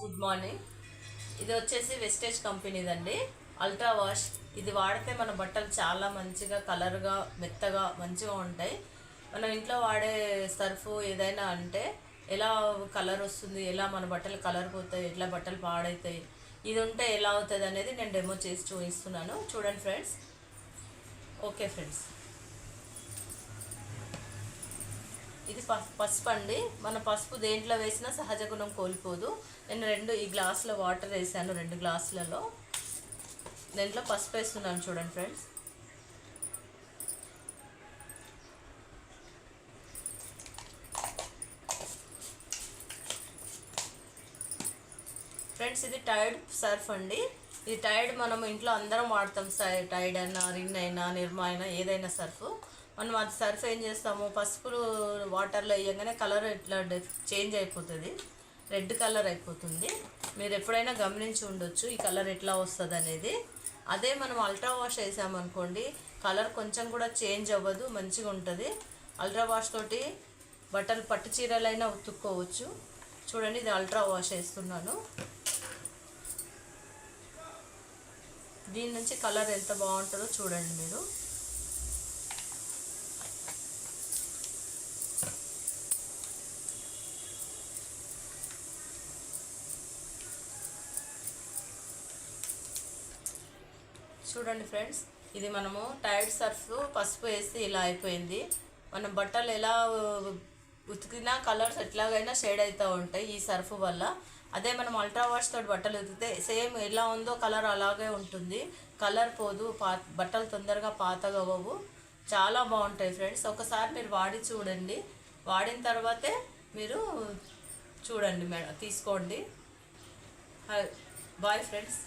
Good morning. ఇది వచ్చేసి wastage కంపెనీదండి, ultra wash. ఇది వాడితే మన బట్టలు చాలా మంచిగా కలర్గా మెత్తగా మంచిగా ఉంటాయి. మనం ఇంట్లో వాడే సర్ఫ్ ఏదైనా అంటే ఎలా కలర్ వస్తుంది, ఎలా మన బట్టలు కలర్ పోతాయి, ఎట్లా బట్టలు పాడవుతాయి, ఇది ఉంటే ఎలా అవుతుంది అనేది నేను డెమో చేసి చూపిస్తున్నాను. చూడండి ఫ్రెండ్స్. ఓకే ఫ్రెండ్స్, ఇది పసుపు అండి. మన పసుపు దేంట్లో వేసినా సహజ గుణం కోల్పోదు. నేను ఈ గ్లాసులో వాటర్ వేసాను, 2 గ్లాసులలో. దీంట్లో పసుపు వేస్తున్నాను. చూడండి ఫ్రెండ్స్. ఫ్రెండ్స్, ఇది టైడ్ సర్ఫ్ అండి. ఇది టైడ్ మనం ఇంట్లో అందరం వాడతాం. టైడ్ అయినా, రిన్ అయినా, నిర్మా అయినా, ఏదైనా సర్ఫ్. మనం అది సర్ఫ్ ఏం చేస్తాము, పసుపులు వాటర్లో వేయగానే కలర్ ఇట్లా చేంజ్ అయిపోతుంది, రెడ్ కలర్ అయిపోతుంది. మీరు ఎప్పుడైనా గమనించి ఉండొచ్చు ఈ కలర్ ఎట్లా వస్తుంది అనేది. అదే మనం అల్ట్రా వాష్ వేసామనుకోండి, కలర్ కొంచెం కూడా చేంజ్ అవ్వదు, మంచిగా ఉంటుంది. అల్ట్రా వాష్ తోటి బట్టలు పట్టు చీరలైనా ఉతుక్కోవచ్చు. చూడండి, ఇది అల్ట్రా వాష్ వేస్తున్నాను. దీని నుంచి కలర్ ఎంత బాగుంటుందో చూడండి మీరు. చూడండి ఫ్రెండ్స్, ఇది మనము టైడ్ సర్ఫ్ పసుపు వేసి ఇలా అయిపోయింది. మనం బట్టలు ఎలా ఉతికినా కలర్స్ ఎట్లాగైనా షేడ్ అవుతూ ఉంటాయి ఈ సర్ఫ్ వల్ల. అదే మనం అల్ట్రా వాష్ తోటి బట్టలు ఉతికితే సేమ్ ఎలా ఉందో కలర్ అలాగే ఉంటుంది, కలర్ పోదు, బట్టలు తొందరగా పాతగా అవ్వవు. చాలా బాగుంటాయి ఫ్రెండ్స్. ఒకసారి మీరు వాడి చూడండి, వాడిన తర్వాతే మీరు చూడండి మేడం, తీసుకోండి. Bye friends.